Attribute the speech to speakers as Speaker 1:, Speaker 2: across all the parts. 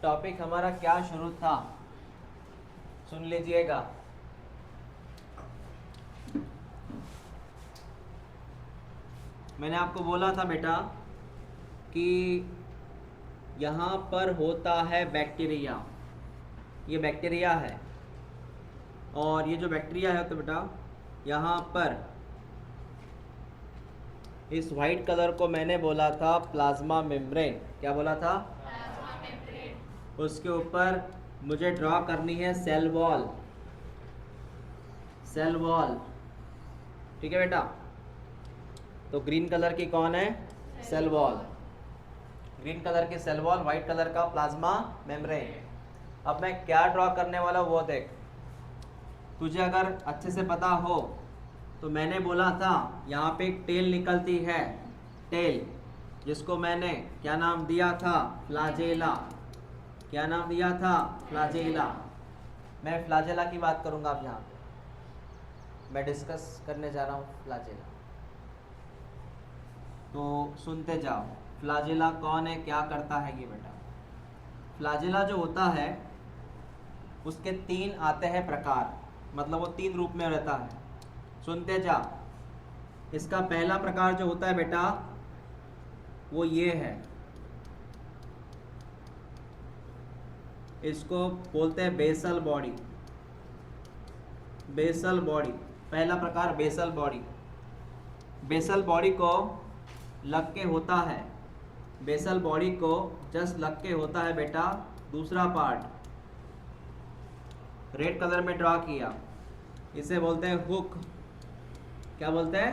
Speaker 1: Topic हमारा क्या शुरू था, सुन लीजिएगा। मैंने आपको बोला था बेटा कि यहाँ पर होता है बैक्टीरिया, ये बैक्टीरिया है, और ये जो बैक्टीरिया है तो बेटा यहाँ पर इस वाइट कलर को मैंने बोला था प्लाज्मा मेम्ब्रेन। क्या बोला था? Plasma membrane. उसके ऊपर मुझे ड्रॉ करनी है सेल वॉल, सेल वॉल, ठीक है बेटा। तो ग्रीन कलर की कौन है? Cell wall. ग्रीन कलर की सेल वॉल, वाइट कलर का प्लाज्मा मेम्ब्रेन। अब मैं क्या ड्रॉ करने वाला हूँ वो देख। तुझे अगर अच्छे से पता हो तो मैंने बोला था यहाँ पे एक टेल निकलती है, टेल, जिसको मैंने क्या नाम दिया था? फ्लाजेला। क्या नाम दिया था? फ्लाजेला। मैं फ्लाजेला की बात करूँगा अब। यहाँ पे मैं डिस्कस करने जा रहा हूँ फ्लाजेला, तो सुनते जाओ। फ्लाजेला कौन है, क्या करता है ये बेटा? फ्लाजेला जो होता है उसके तीन आते हैं प्रकार, मतलब वो तीन रूप में रहता है। सुनते जा। इसका पहला प्रकार जो होता है बेटा वो ये है, इसको बोलते हैं बेसल बॉडी। बेसल बॉडी, पहला प्रकार बेसल बॉडी। बेसल बॉडी को लग के होता है, बेसल बॉडी को जस्ट लग के होता है बेटा दूसरा पार्ट, रेड कलर में ड्रॉ किया, इसे बोलते हैं हुक। क्या बोलते हैं?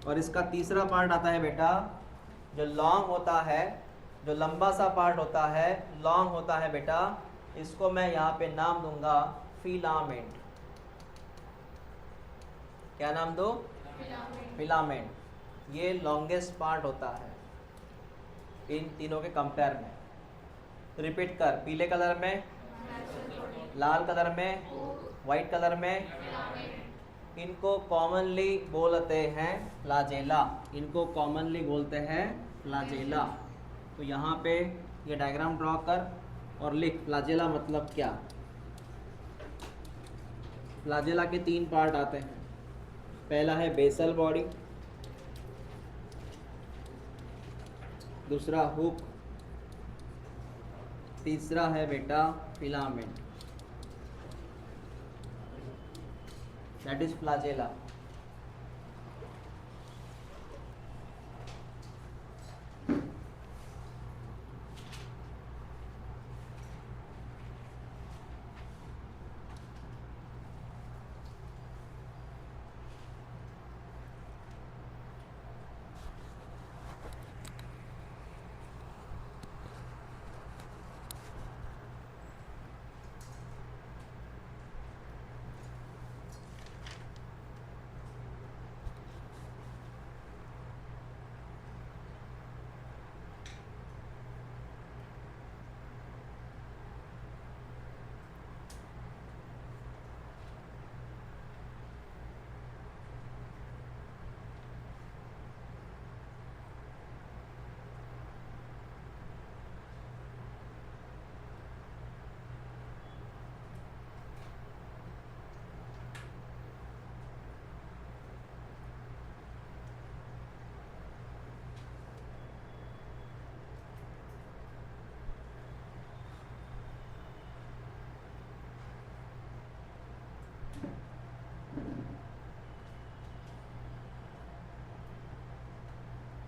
Speaker 1: और इसका तीसरा पार्ट आता है बेटा जो लॉन्ग होता है, जो लंबा सा पार्ट होता है, लॉन्ग होता है बेटा, इसको मैं यहाँ पे नाम दूंगा फिलामेंट। क्या नाम दो? फिलामेंट। ये लॉन्गेस्ट पार्ट होता है इन तीनों के कंपेयर में। रिपीट कर, पीले कलर में, लाल कलर में, वाइट कलर में। इनको कॉमनली बोलते हैं फ्लाजेला, इनको कॉमनली बोलते हैं फ्लाजेला। तो यहाँ पे ये डायग्राम ड्रॉ कर और लिख फ्लाजेला मतलब क्या। फ्लाजेला के तीन पार्ट आते हैं। पहला है बेसल बॉडी, दूसरा हुक, तीसरा है बेटा फिलामेंट, दैट इज फ्लाजेला।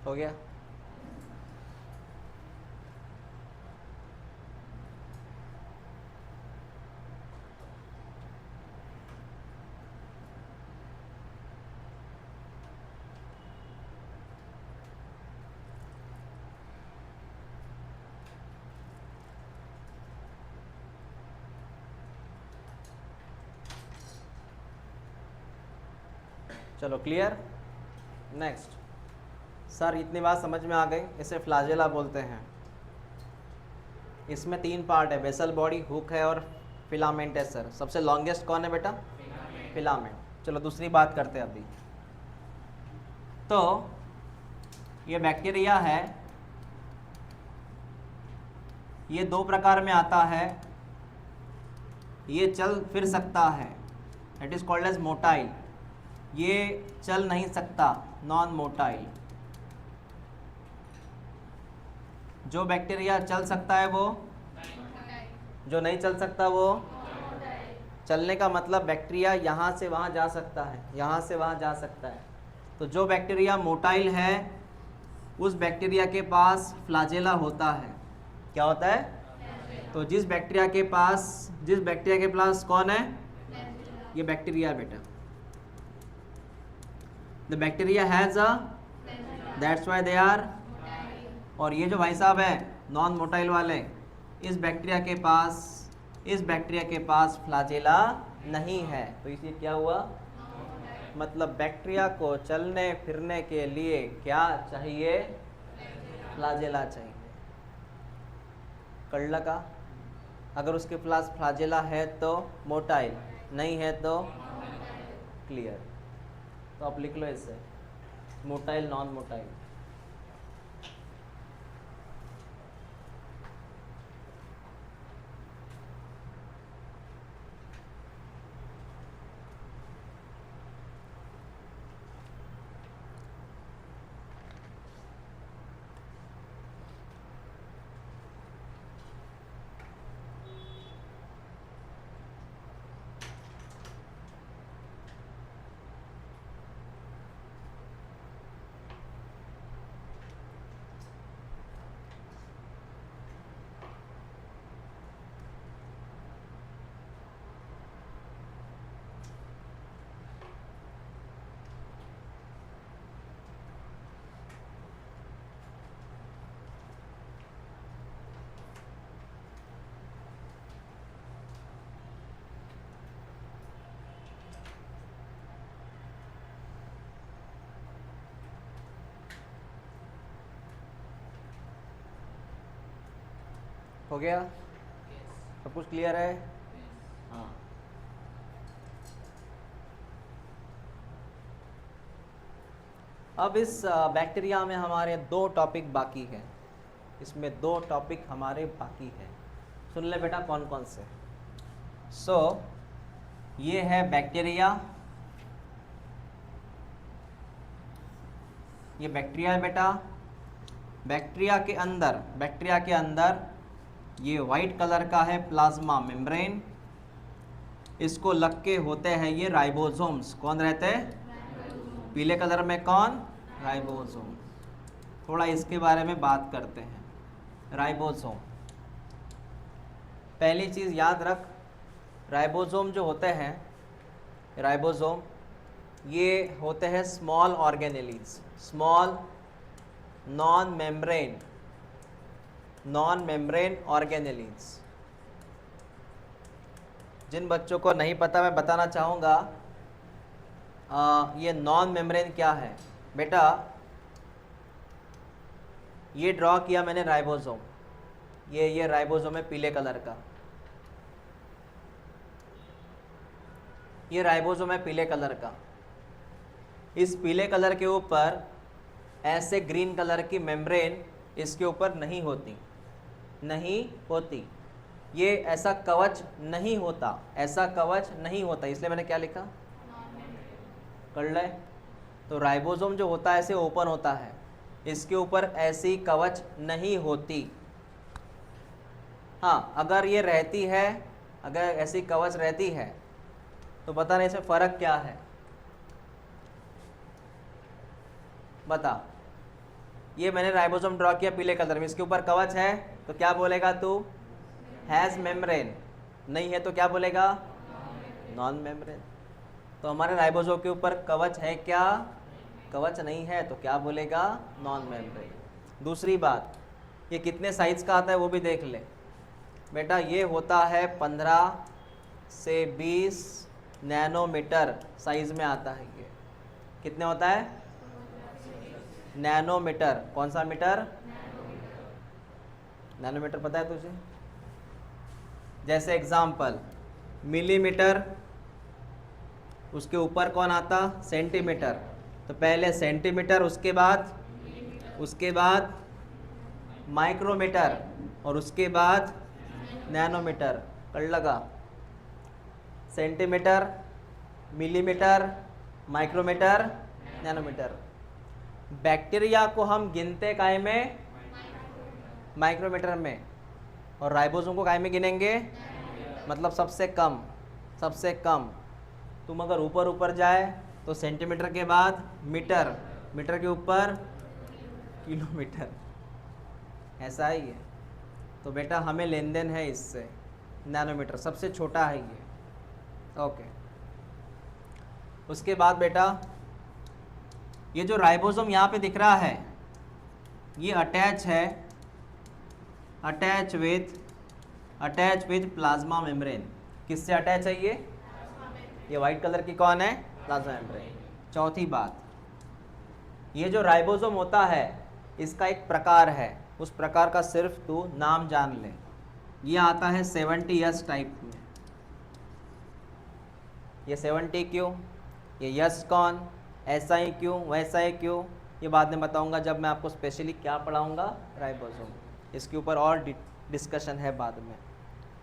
Speaker 1: हो गया? चलो क्लियर। नेक्स्ट सर, इतनी बात समझ में आ गई, इसे फ्लाजेला बोलते हैं। इसमें तीन पार्ट है, बेसल बॉडी, हुक है और फिलामेंट है। सर सबसे लॉन्गेस्ट कौन है बेटा? फिलामेंट। चलो दूसरी बात करते हैं अभी। तो ये बैक्टीरिया है, ये दो प्रकार में आता है, ये चल फिर सकता है, that is called as motile, ये चल नहीं सकता, नॉन मोटाइल। जो बैक्टीरिया चल सकता है वो, जो नहीं चल सकता वो। चलने का मतलब बैक्टीरिया यहाँ से वहाँ जा सकता है, यहाँ से वहाँ जा सकता है। तो जो बैक्टीरिया मोटाइल है उस बैक्टीरिया के पास फ्लाजेला होता है। क्या होता है? तो जिस बैक्टीरिया के पास कौन है? ये बैक्टीरिया बेटा। The bacteria has a, that's why they are. और ये जो भाई साहब है नॉन मोटाइल वाले, इस बैक्टीरिया के पास फ्लाजेला नहीं है। तो इसलिए क्या हुआ? मतलब बैक्टीरिया को चलने फिरने के लिए क्या चाहिए? फ्लाजेला चाहिए। कड़ला का अगर उसके पास फ्लाजेला है तो मोटाइल, नहीं है तो क्लियर। तो आप लिख लो इससे, मोटाइल नॉन मोटाइल। हो गया? सब कुछ क्लियर है? हाँ। अब इस बैक्टीरिया में हमारे दो टॉपिक बाकी हैं। इसमें दो टॉपिक हमारे बाकी हैं। सुन ले बेटा कौन कौन से। ये है बैक्टीरिया, ये बैक्टीरिया है बेटा। बैक्टीरिया के अंदर ये वाइट कलर का है प्लाज्मा मेम्ब्रेन। इसको लग के होते हैं ये राइबोसोम्स। कौन रहते हैं? पीले कलर में कौन? राइबोसोम। थोड़ा इसके बारे में बात करते हैं। राइबोसोम, पहली चीज़ याद रख, राइबोसोम जो होते हैं, राइबोसोम ये होते हैं small organelles, small non membrane organelles. जिन बच्चों को नहीं पता मैं बताना चाहूँगा, ये नॉन मेम्ब्रेन क्या है बेटा। ये ड्रॉ किया मैंने राइबोसोम, ये राइबोसोम है पीले कलर का, ये राइबोसोम है पीले कलर का। इस पीले कलर के ऊपर ऐसे ग्रीन कलर की मेम्ब्रेन इसके ऊपर नहीं होती। ये ऐसा कवच नहीं होता, इसलिए मैंने क्या लिखा? कर ले। तो राइबोसोम जो होता है ऐसे ओपन होता है, इसके ऊपर ऐसी कवच नहीं होती। हाँ, अगर ये रहती है, अगर ऐसी कवच रहती है तो पता नहीं इसमें फ़र्क क्या है, बता। ये मैंने राइबोसोम ड्रॉ किया पीले कलर में, इसके ऊपर कवच है तो क्या बोलेगा तू? Has membrane. नहीं है तो क्या बोलेगा? Non membrane. तो हमारे राइबोसोम के ऊपर कवच है क्या? कवच नहीं है तो क्या बोलेगा? Non membrane. दूसरी बात, ये कितने साइज का आता है वो भी देख ले बेटा। ये होता है 15 से 20 नैनोमीटर साइज में आता है। ये कितने होता है? नैनोमीटर। कौन सा मीटर? नैनोमीटर पता है तुझे? जैसे एग्जाम्पल मिलीमीटर, उसके ऊपर कौन आता? सेंटीमीटर। तो पहले सेंटीमीटर, उसके बाद माइक्रोमीटर, और उसके बाद नैनोमीटर, कर लगा, centimetre, millimetre, micrometre, nanometre. Bacteria को हम गिनते काय में? माइक्रोमीटर में। और राइबोसोम को काय में गिनेंगे? मतलब सबसे कम, सबसे कम। तुम अगर ऊपर ऊपर जाए तो सेंटीमीटर के बाद मीटर, मीटर के ऊपर किलोमीटर, ऐसा ही है। तो बेटा हमें लेन देन है इससे। नैनोमीटर सबसे छोटा है ये। ओके, उसके बाद बेटा ये जो राइबोसोम यहाँ पे दिख रहा है, ये अटैच है, अटैच विथ प्लाज्मा मेम्ब्रेन। किससे अटैच है ये वाइट कलर की कौन है? Plasma membrane. चौथी बात, ये जो राइबोसोम होता है इसका एक प्रकार है, उस प्रकार का सिर्फ तू नाम जान ले। ये आता है 70S टाइप में। ये 70 क्यों, ये यस कौन, ऐसा ही क्यों, वैसा ही क्यों, ये बाद में बताऊंगा जब मैं आपको स्पेशली क्या पढ़ाऊंगा, राइबोसोम। इसके ऊपर और डिस्कशन है बाद में,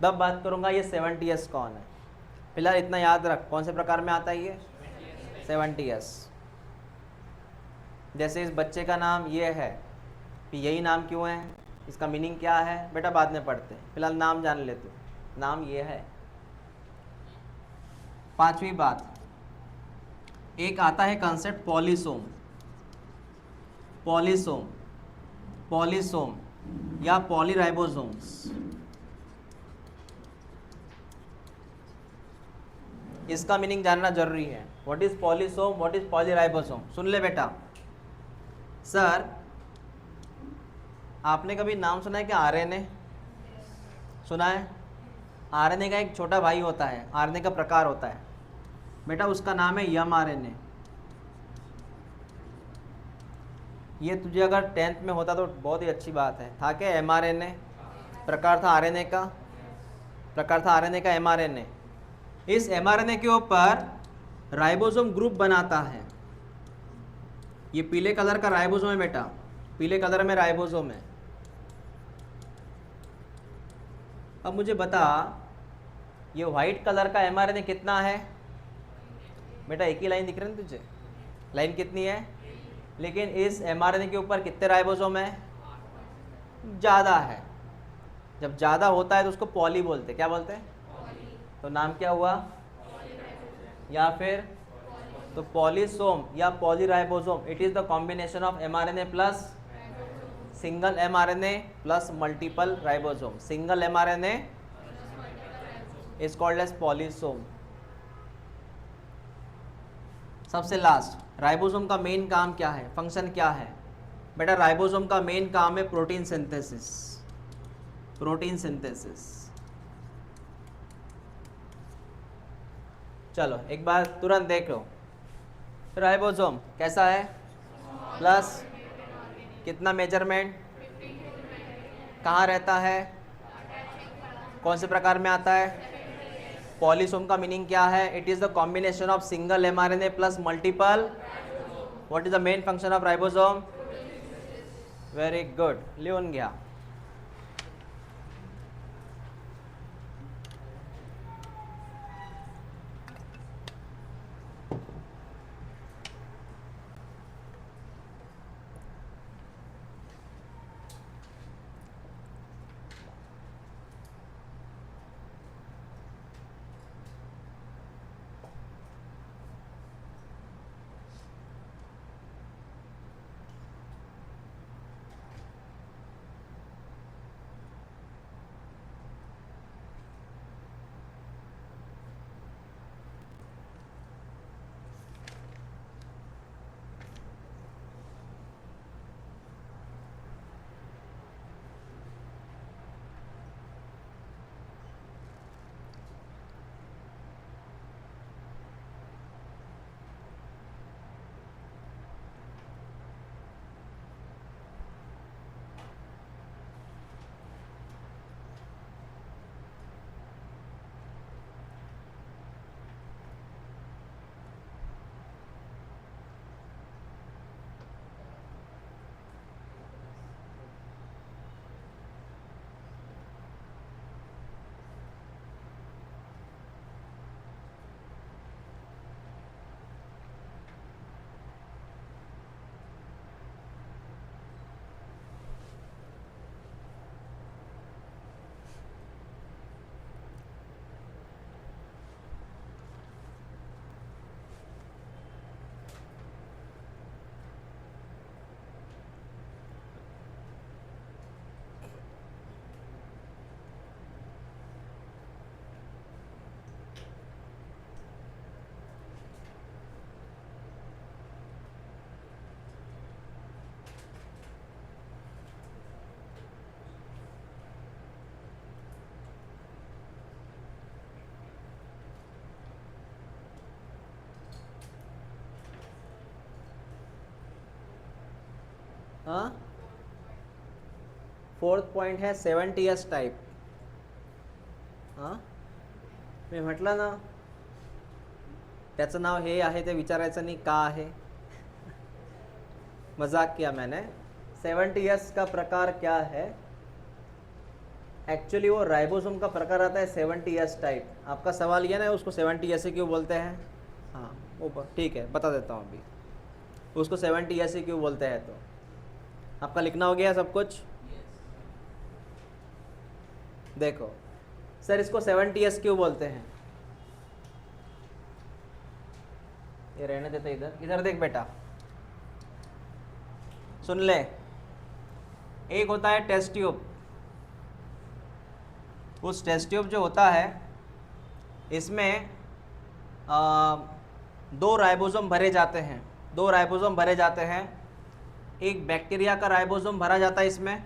Speaker 1: तब बात करूंगा ये 70S कौन है। फिलहाल इतना याद रख, कौन से प्रकार में आता है ये? 70S। जैसे इस बच्चे का नाम ये है, कि यही नाम क्यों है, इसका मीनिंग क्या है, बेटा बाद में पढ़ते हैं, फिलहाल नाम जान ले तू, नाम ये है। पांचवी बात, एक आता है कंसेप्ट पॉलीसोम, पॉलीसोम, पॉलीसोम या पॉलीराइबोसोम्स। इसका मीनिंग जानना जरूरी है। What is polysome, what is polyribosome? सुन ले बेटा। सर आपने कभी नाम सुना है कि आरएनए? सुना है? आरएनए का एक छोटा भाई होता है, आरएनए का प्रकार होता है बेटा, उसका नाम है mRNA। ये तुझे अगर 10th में होता तो बहुत ही अच्छी बात है। था क्या mRNA? प्रकार था आरएनए का, प्रकार था आरएनए का mRNA। इस mRNA के ऊपर राइबोसोम ग्रुप बनाता है। ये पीले कलर का राइबोसोम है बेटा, पीले कलर में राइबोसोम है। अब मुझे बता, ये व्हाइट कलर का mRNA कितना है? बेटा एक ही लाइन दिख रही है तुझे, लाइन कितनी है? लेकिन इस mRNA के ऊपर कितने राइबोसोम है? ज़्यादा है। जब ज़्यादा होता है तो उसको पॉली बोलते, क्या बोलते हैं? तो नाम क्या हुआ? या फिर तो पॉलीसोम या polyribosome, it is the combination of mRNA plus single mRNA plus multiple ribosome. Single mRNA is called as polysome. सबसे लास्ट, राइबोसोम का मेन काम क्या है, फंक्शन क्या है? बेटा राइबोसोम का मेन काम है प्रोटीन सिंथेसिस, प्रोटीन सिंथेसिस। चलो एक बार तुरंत देख लो, राइबोसोम कैसा है? प्लस कितना मेजरमेंट, कहाँ रहता है, कौन से प्रकार में आता है? पॉलीसोम का मीनिंग क्या है? It is the combination of single mRNA plus multiple. What is the main function of ribosome? Very good, लिहून घ्या। हाँ, फोर्थ पॉइंट है 70s टाइप. हां, मी म्हटलं ना त्याचं नाव हे आहे ते विचारायचं नाही का आहे. मजाक किया मैंने. 70s का प्रकार क्या है? एक्चुअली वो राइबोसोम का प्रकार आता है 70s टाइप. आपका सवाल ये ना उसको 70s से क्यों बोलते हैं? हाँ ऊपर ठीक है, बता देता हूँ अभी उसको 70s से क्यों बोलते हैं. तो आपका लिखना हो गया सब कुछ? देखो सर इसको 70s क्यों बोलते हैं? ये रहने देते, इधर देख बेटा, सुन ले. एक होता है टेस्ट ट्यूब. उस टेस्ट ट्यूब जो होता है इसमें 2 राइबोसोम भरे जाते हैं. 2 राइबोसोम भरे जाते हैं. एक बैक्टीरिया का राइबोसोम भरा जाता है इसमें.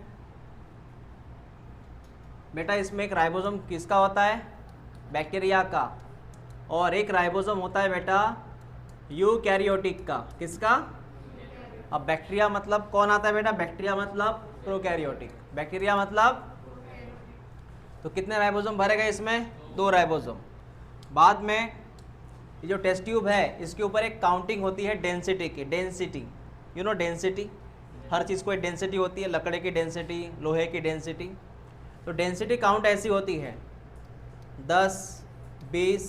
Speaker 1: बेटा इसमें एक राइबोसोम किसका होता है? बैक्टीरिया का. और एक राइबोसोम होता है बेटा यूकैरियोटिक का. किसका? अब बैक्टीरिया मतलब कौन आता है बेटा? बैक्टीरिया मतलब प्रोकैरियोटिक. बैक्टीरिया मतलब तो कितने राइबोसोम भरे गए इसमें? 2 राइबोसोम. बाद में ये जो टेस्ट ट्यूब है इसके ऊपर एक काउंटिंग होती है डेंसिटी की. डेंसिटी यू नो डेंसिटी, हर चीज़ को एक डेंसिटी होती है. लकड़े की डेंसिटी, लोहे की डेंसिटी. तो डेंसिटी काउंट ऐसी होती है 10, 20,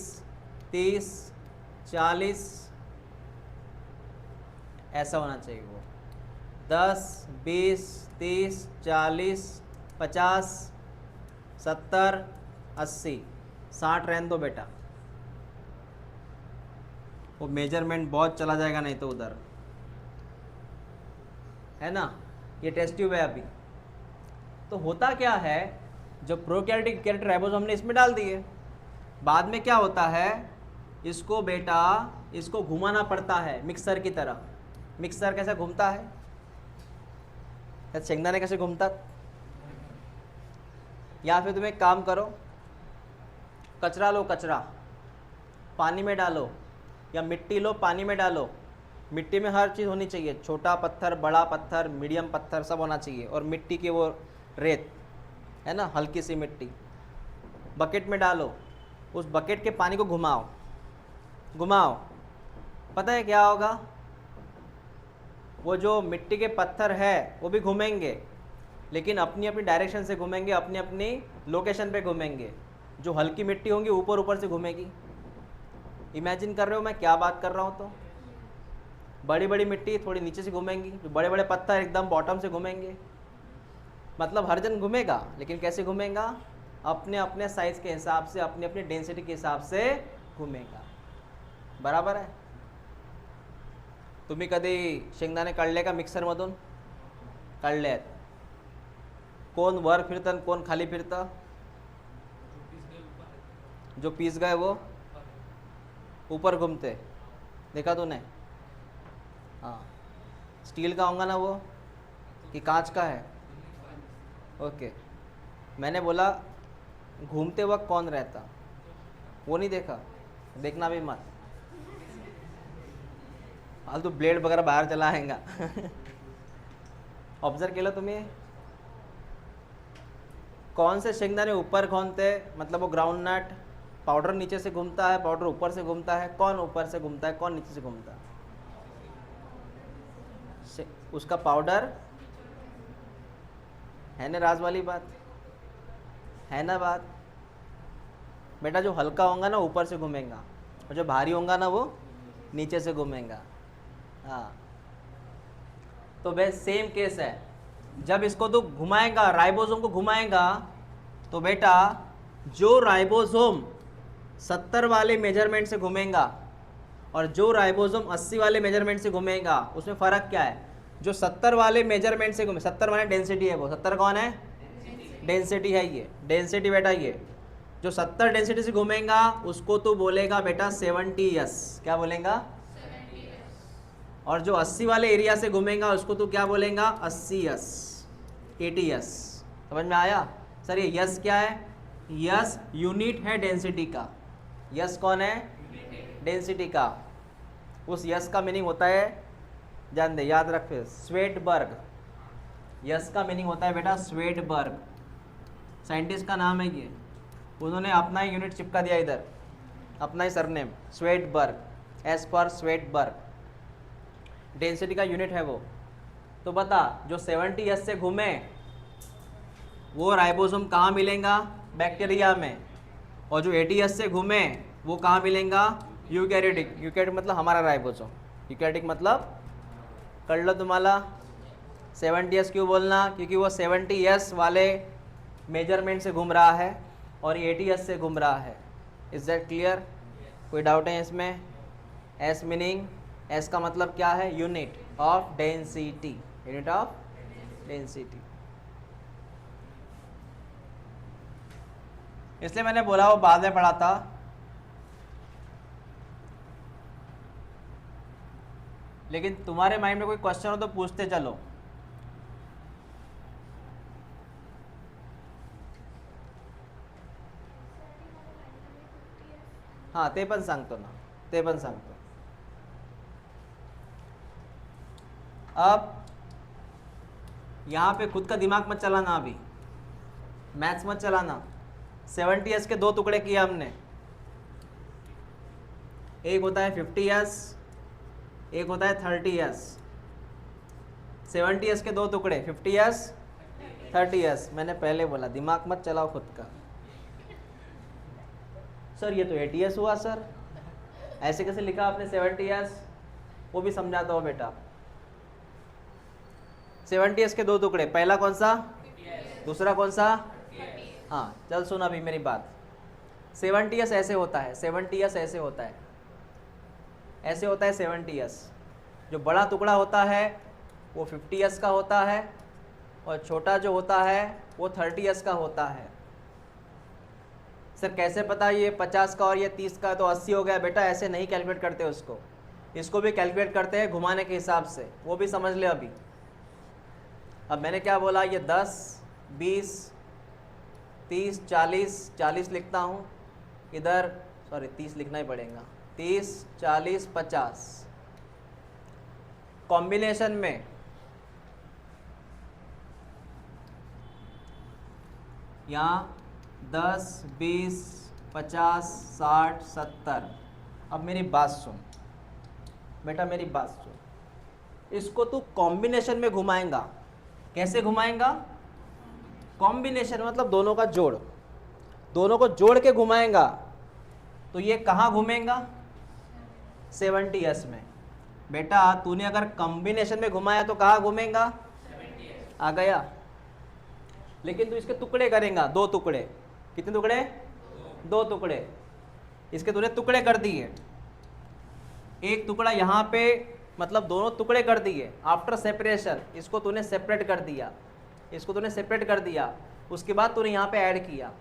Speaker 1: 30, 40 ऐसा होना चाहिए. वो 10, 20, 30, 40, 50, 70, 80, 60 रहने दो बेटा. वो मेजरमेंट बहुत चला जाएगा नहीं तो उधर, है ना. ये टेस्ट ट्यूब है अभी. तो होता क्या है, जो प्रोकैरियोटिक कैरेक्टर राइबोसोम हमने इसमें डाल दिए. बाद में क्या होता है, इसको बेटा इसको घुमाना पड़ता है मिक्सर की तरह. मिक्सर कैसे घूमता है? शेंगदाने कैसे घूमता? या फिर तुम एक काम करो, कचरा लो, कचरा पानी में डालो, या मिट्टी लो पानी में डालो. मिट्टी में हर चीज़ होनी चाहिए, छोटा पत्थर, बड़ा पत्थर, मीडियम पत्थर सब होना चाहिए. और मिट्टी की वो रेत है ना, हल्की सी मिट्टी, बकेट में डालो. उस बकेट के पानी को घुमाओ घुमाओ. पता है क्या होगा? वो जो मिट्टी के पत्थर है वो भी घूमेंगे, लेकिन अपनी अपनी डायरेक्शन से घूमेंगे, अपनी अपनी लोकेशन पे घूमेंगे. जो हल्की मिट्टी होंगी ऊपर ऊपर से घूमेगी. इमेजिन कर रहे हो मैं क्या बात कर रहा हूँ? तो बड़ी बड़ी मिट्टी थोड़ी नीचे से घूमेंगी, जो बड़े बड़े पत्थर एकदम बॉटम से घूमेंगे. मतलब हर जन घूमेगा, लेकिन कैसे घूमेगा? अपने अपने साइज के हिसाब से, अपनी अपनी डेंसिटी के हिसाब से घूमेगा. बराबर आहे. तुम्ही कधी शेंगदाणे काढले का मिक्सरमधून? काढले आहेत. कोण वर फिरतं कोण खाली फिरतं? जो पीस गए वो ऊपर घूमते. देखा तूने? हाँ. स्टील का होगा ना वो, कि कांच का है? ओके. मैंने बोला घूमते वक्त कौन रहता, वो नहीं देखा, देखना भी मत. फालतू ब्लेड वगैरह बाहर चला आएगा. ऑब्जर्व केलं तुम्ही? कौन से शेंगदाने ऊपर घूमते, मतलब वो ग्राउंड नट पाउडर नीचे से घूमता है, पाउडर ऊपर से घूमता है. कौन ऊपर से घूमता है, कौन नीचे से घूमता है? उसका पाउडर है ना. राज वाली बात है ना. बात बेटा जो हल्का होगा ना ऊपर से घूमेगा, और जो भारी होगा ना वो नीचे से घूमेगा. हाँ. तो बस सेम केस है. जब इसको तो घुमाएगा, राइबोसोम को घुमाएगा, तो बेटा जो राइबोसोम 70 वाले मेजरमेंट से घूमेगा और जो राइबोसोम 80 वाले मेजरमेंट से घूमेगा, उसमें फ़र्क क्या है? जो 70 वाले मेजरमेंट से घूमे, 70 वाले डेंसिटी है वो. 70 कौन है? डेंसिटी है ये. डेंसिटी बेटा ये जो 70 डेंसिटी से घूमेगा उसको तो बोलेगा बेटा 70s. क्या बोलेगा? 70s. और जो 80 वाले एरिया से घूमेगा उसको तो क्या बोलेगा? 80s, 80s. समझ में आया? सर ये यस क्या है? यस यूनिट है डेंसिटी का. यस कौन है? डेंसिटी का. उस यस का मीनिंग होता है, जान दे, याद रख फिर, स्वेटबर्ग. यस का मीनिंग होता है बेटा स्वेडबर्ग, साइंटिस्ट का नाम है ये, उन्होंने अपना ही यूनिट चिपका दिया इधर, अपना ही सरनेम स्वेडबर्ग, एस पर स्वेडबर्ग, डेंसिटी का यूनिट है वो। तो बता जो 70 एस से घूमे वो राइबोसोम कहाँ मिलेगा? बैक्टीरिया में। और जो 80 एस से घूमे वो कहाँ मिलेगा? यूकैरियोटिक। यूकैरियोटिक मतलब हमारा राइबोसोम, यूकैरियोटिक मतलब कर लो तुम्हारा। 70 एस क्यों बोलना? क्योंकि वो 70 एस वाले मेजरमेंट से घूम रहा है और 80 एस से घूम रहा है। Is that clear? कोई डाउट है इसमें? एस मीनिंग, एस का मतलब क्या है? Unit of density, unit of density. इसलिए मैंने बोला वो बाद में पढ़ा था। लेकिन तुम्हारे माइंड में कोई क्वेश्चन हो तो पूछते चलो। हाँ ते पण सांगतो ना, ते पण सांगतो। अब यहाँ पे खुद का दिमाग मत चलाना, अभी मैथ्स मत चलाना। 70 एस के दो टुकड़े किए हमने, एक होता है 50 एस, एक होता है 30 एस। 70 एस के दो टुकड़े 50 एस 30 एस। मैंने पहले बोला दिमाग मत चलाओ खुद का। सर ये तो 80 एस हुआ सर, ऐसे कैसे लिखा आपने 70 एस? वो भी समझाता हो बेटा। 70 एस के दो टुकड़े, पहला कौन सा? दूसरा कौन सा? हाँ चल सुन अभी मेरी बात। 70 एस ऐसे होता है, 70 एस ऐसे होता है, ऐसे होता है 70 एस। जो बड़ा टुकड़ा होता है वो 50 एस का होता है और छोटा जो होता है वो 30 एस का होता है। सर कैसे पता ये 50 का और ये 30 का तो 80 हो गया? बेटा ऐसे नहीं कैलकुलेट करते उसको, इसको भी कैलकुलेट करते हैं घुमाने के हिसाब से, वो भी समझ ले अभी। अब मैंने क्या बोला? ये 10, 20, 30, 40, 40 लिखता हूँ इधर, सॉरी 30 लिखना ही पड़ेगा, 30, 40, 50 कॉम्बिनेशन में। यहाँ 10, 20, 50, 60, 70। अब मेरी बात सुन बेटा, मेरी बात सुन। इसको तू कॉम्बिनेशन में घुमाएगा। कैसे घुमाएगा? कॉम्बिनेशन मतलब दोनों का जोड़, दोनों को जोड़ के घुमाएगा। तो ये कहाँ घूमेगा? 70 एस में। बेटा तूने अगर कॉम्बिनेशन में घुमाया तो कहाँ घूमेगा? आ गया। लेकिन तू इसके टुकड़े करेगा, दो टुकड़े। कितने टुकड़े? दो टुकड़े। इसके तूने टुकड़े कर दिए, एक टुकड़ा यहाँ पे, मतलब दोनों टुकड़े कर दिए आफ्टर सेपरेशन। इसको तूने सेपरेट कर दिया, इसको तूने सेपरेट कर दिया। उसके बाद तूने यहाँ पे ऐड किया।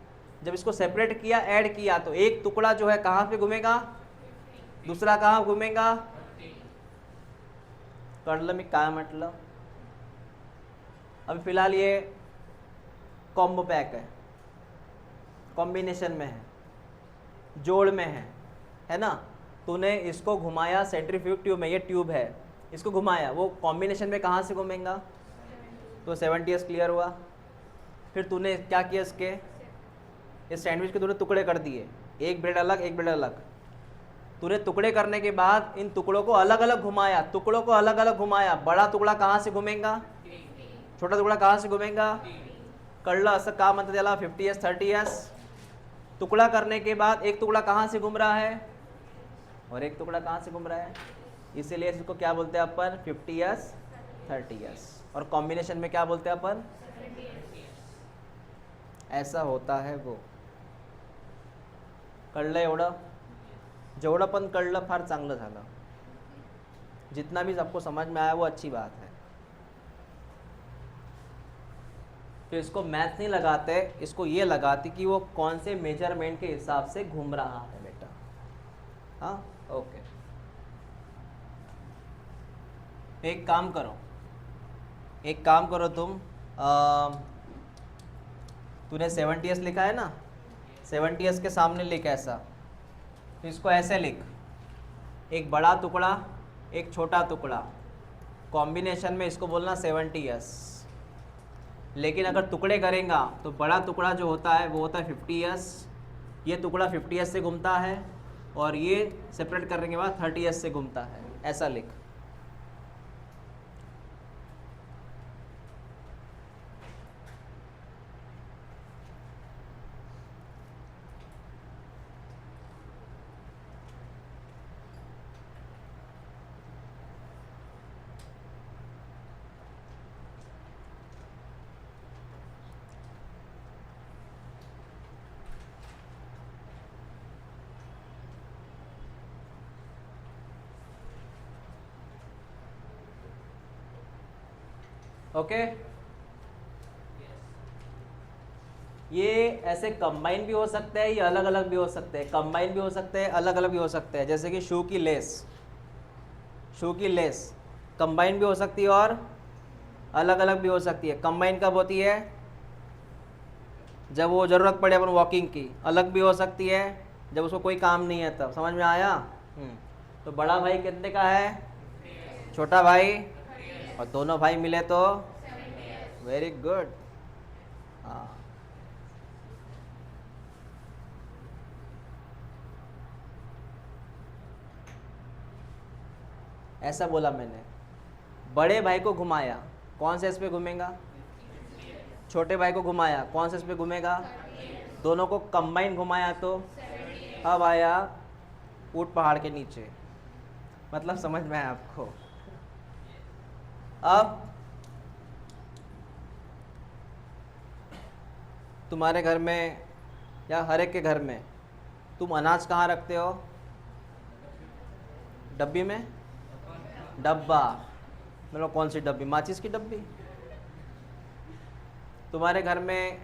Speaker 1: जब इसको सेपरेट किया, ऐड किया, तो एक टुकड़ा जो है कहाँ पे घूमेगा? दूसरा कहाँ घूमेगा? कळलं मी काय म्हटलं? अभी फिलहाल ये कॉम्बो पैक है, कॉम्बिनेशन में है, जोड़ में है ना? तूने इसको घुमाया सेंट्रीफ्यूज ट्यूब में, ये ट्यूब है, इसको घुमाया, वो कॉम्बिनेशन में कहाँ से घूमेगा? तो 70 एस क्लियर हुआ। फिर तूने क्या किया? इसके इस सैंडविच के तूने टुकड़े कर दिए, एक ब्रेड अलग, एक ब्रेड अलग। तूने टुकड़े करने के बाद इन टुकड़ों को अलग अलग घुमाया, टुकड़ों को अलग अलग घुमाया। बड़ा टुकड़ा कहाँ से घूमेगा? छोटा टुकड़ा कहाँ से घूमेगा? कळलं असं का म्हणतात त्याला? 50 एस 30 एस। टुकड़ा करने के बाद एक टुकड़ा कहाँ से घूम रहा है और एक टुकड़ा कहाँ से घूम रहा है, इसीलिए इसको क्या बोलते हैं अपन? 50 एस 30 एस। और कॉम्बिनेशन में क्या बोलते हैं अपन? ऐसा होता है वो। कळलं एवढं? जेवढं पण कळलं फार चांगलं झालं। जितना भी सबको समझ में आया वो अच्छी बात है। तो इसको मैथ नहीं लगाते, इसको ये लगाते कि वो कौन से मेजरमेंट के हिसाब से घूम रहा है बेटा। हाँ ओके। एक काम करो, एक काम करो तुम, तूने 70 एस लिखा है ना, 70 एस के सामने लिख ऐसा, तो इसको ऐसे लिख, एक बड़ा टुकड़ा एक छोटा टुकड़ा, कॉम्बिनेशन में इसको बोलना 70 एस। लेकिन अगर टुकड़े करेंगे तो बड़ा टुकड़ा जो होता है वो होता है 50s, ये टुकड़ा 50s से घूमता है और ये सेपरेट करने के बाद 30s से घूमता है, ऐसा लिख। ओके, ये ऐसे कंबाइन भी हो सकते हैं, ये अलग अलग भी हो सकते हैं, कंबाइन भी हो सकते हैं, अलग अलग भी हो सकते हैं। जैसे कि शू की लेस कंबाइन भी हो सकती है और अलग अलग भी हो सकती है। कंबाइन कब होती है? जब वो ज़रूरत पड़े अपन वॉकिंग की। अलग भी हो सकती है जब उसको कोई काम नहीं है तब। समझ में आया? तो बड़ा भाई कितने का है, छोटा भाई, और दोनों भाई मिले तो वेरी गुड। हाँ, ऐसा बोला मैंने। बड़े भाई को घुमाया, कौन से इस पे घूमेगा? छोटे भाई को घुमाया, कौन से इस पे घूमेगा? दोनों को कंबाइन घुमाया तो अब आया ऊंट पहाड़ के नीचे। मतलब समझ में आया आपको? अब तुम्हारे घर में या हर एक के घर में तुम अनाज कहाँ रखते हो? डब्बी में? डब्बा मतलब कौन सी डब्बी? माचिस की डब्बी। तुम्हारे घर में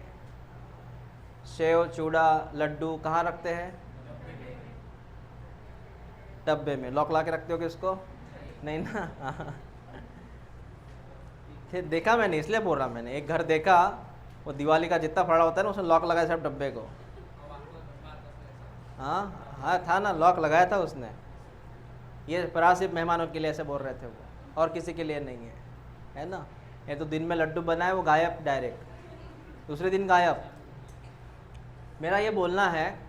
Speaker 1: सेव, चूड़ा, लड्डू कहाँ रखते हैं? डब्बे में। लॉक ला के रखते हो कि उसको? नहीं ना। फिर देखा मैंने, इसलिए बोल रहा मैंने। एक घर देखा, वो दिवाली का जितना फड़ा होता है ना, उसने लॉक लगाया सब डब्बे को। हाँ हाँ, था ना, लॉक लगाया था उसने। ये परा सिर्फ मेहमानों के लिए ऐसे बोल रहे थे वो, और किसी के लिए नहीं है ना। ये तो दिन में लड्डू बनाए, वो गायब डायरेक्ट, दूसरे दिन गायब। मेरा ये बोलना है,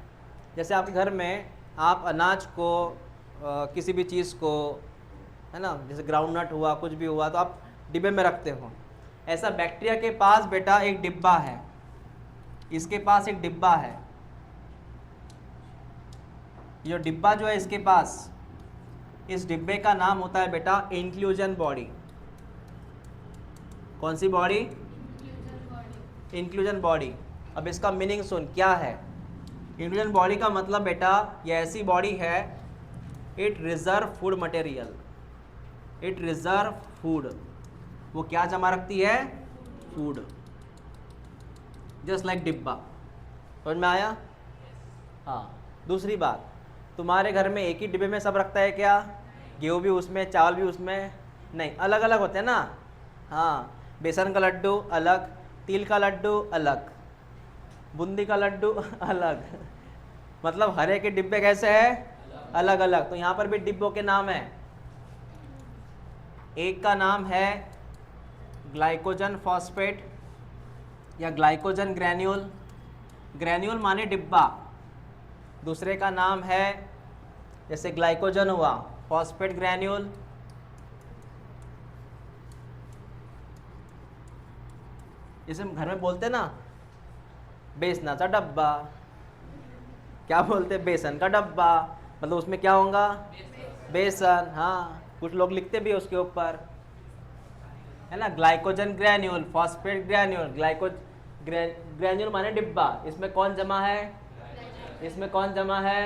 Speaker 1: जैसे आपके घर में आप अनाज को किसी भी चीज़ को, है ना, जैसे ग्राउंड नट हुआ, कुछ भी हुआ, तो आप डिब्बे में रखते हो। ऐसा बैक्टीरिया के पास बेटा एक डिब्बा है, इसके पास एक डिब्बा है। ये डिब्बा जो है इसके पास, इस डिब्बे का नाम होता है बेटा इंक्लूजन बॉडी। कौन सी बॉडी? Inclusion body. अब इसका मीनिंग सुन, क्या है इंक्लूजन बॉडी का मतलब बेटा? ये ऐसी बॉडी है, it reserve food material, it reserve food. वो क्या जमा रखती है? फूड, जस्ट लाइक डिब्बा। समझ में आया? हाँ। दूसरी बात, तुम्हारे घर में एक ही डिब्बे में सब रखता है क्या? गेहूँ भी उसमें, चावल भी उसमें? नहीं, अलग अलग होते हैं ना। हाँ, बेसन का लड्डू अलग, तिल का लड्डू अलग, बूंदी का लड्डू अलग। मतलब हर एक के डिब्बे कैसे है? अलग अलग। तो यहाँ पर भी डिब्बों के नाम है। एक का नाम है ग्लाइकोजन फॉस्फेट या ग्लाइकोजन ग्रैन्यूल, ग्रैन्यूल माने डिब्बा। दूसरे का नाम है, जैसे ग्लाइकोजन हुआ, फॉस्फेट ग्रैन्यूल। जैसे हम घर में बोलते ना, बेसनाचा डब्बा। क्या बोलते? बेसन का डब्बा। मतलब उसमें क्या होगा? बेसन। हाँ, कुछ लोग लिखते भी है उसके ऊपर, है ना, glycogen granule, phosphate granule. Granule माने डिब्बा। इसमें कौन जमा है? इसमें कौन जमा है?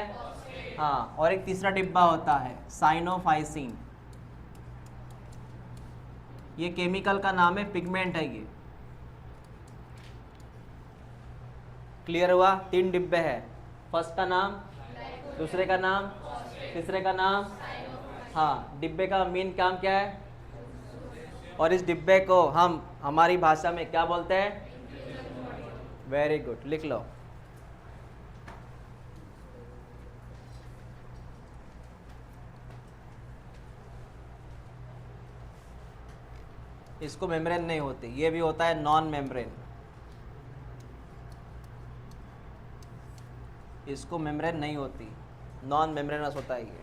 Speaker 1: हाँ, और एक तीसरा डिब्बा होता है साइनोफाइसिन। ये केमिकल का नाम है, पिगमेंट है ये। क्लियर हुआ? 3 डिब्बे हैं। फर्स्ट का नाम, दूसरे का नाम, तीसरे का नाम। हाँ, डिब्बे का मेन काम क्या है? और इस डिब्बे को हम हमारी भाषा में क्या बोलते हैं? वेरी गुड, लिख लो। इसको मेम्ब्रेन नहीं होती, ये भी होता है नॉन मेम्ब्रेन, इसको मेम्ब्रेन नहीं होती, नॉन मेम्ब्रेनस होता है ये।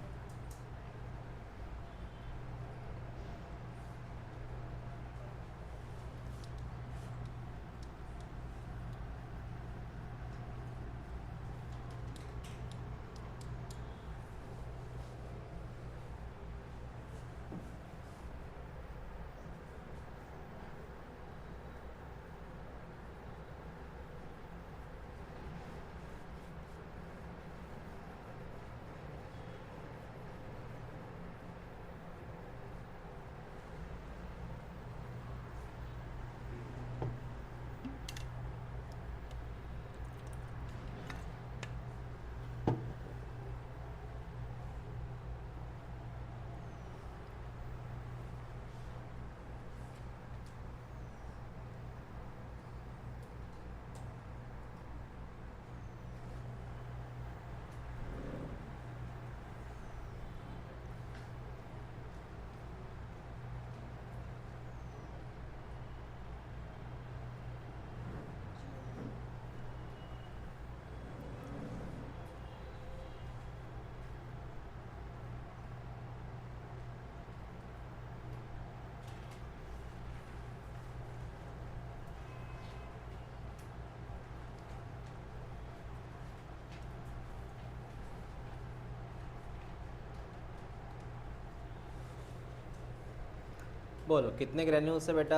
Speaker 1: बोलो कितने ग्रेन्यूल्स है बेटा?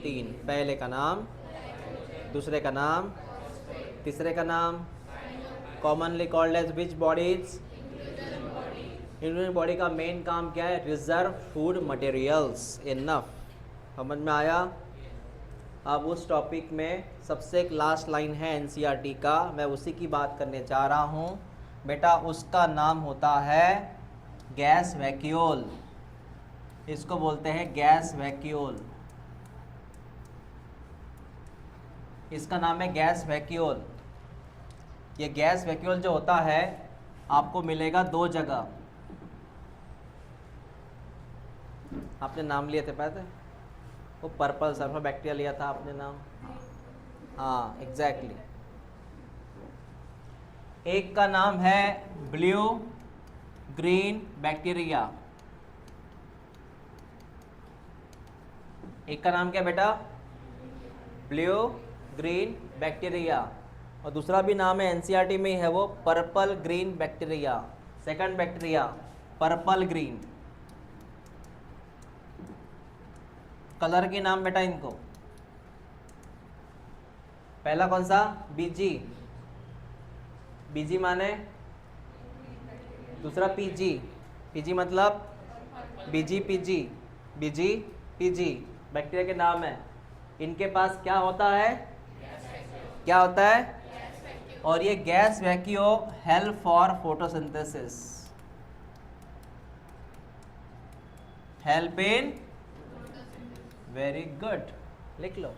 Speaker 1: 3। पहले का नाम, दूसरे का नाम, तीसरे का नाम। कॉमनली कॉल्ड एज विच बॉडीज? इंडिविजुअल बॉडी का मेन काम क्या है? Reserve food materials. इनफ, समझ में आया? अब उस टॉपिक में सबसे एक लास्ट लाइन है एनसीईआरटी का, मैं उसी की बात करने जा रहा हूँ बेटा। उसका नाम होता है गैस वैक्यूल। इसको बोलते हैं गैस वैक्यूल। इसका नाम है गैस वैक्यूल। ये गैस वैक्यूल जो होता है आपको मिलेगा 2 जगह। आपने नाम लिए थे पता है? वो पर्पल सल्फर बैक्टीरिया लिया था आपने नाम। हाँ एग्जैक्टली। एक का नाम है ब्लू ग्रीन बैक्टीरिया। एक का नाम क्या बेटा? Blue green bacteria. और दूसरा भी नाम है एनसीईआरटी में ही है वो, purple green bacteria. Second bacteria purple green. Colour के नाम बेटा इनको। पहला कौन सा? बीजी। बीजी माने? दूसरा पीजी। पीजी मतलब बीजी पीजी। बीजी पीजी बैक्टीरिया के नाम है। इनके पास क्या होता है? क्या होता है? और ये gas vacuum help for photosynthesis. Help in, very good, लिख लो।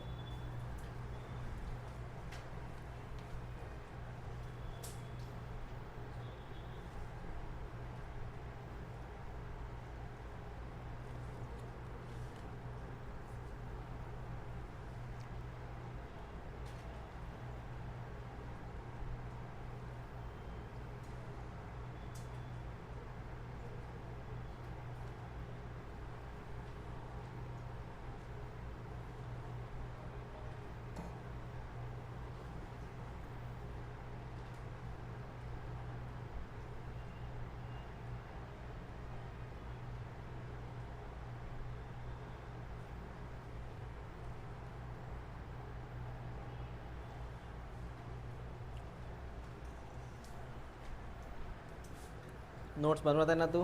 Speaker 1: नोट्स बनवत आहे ना तू?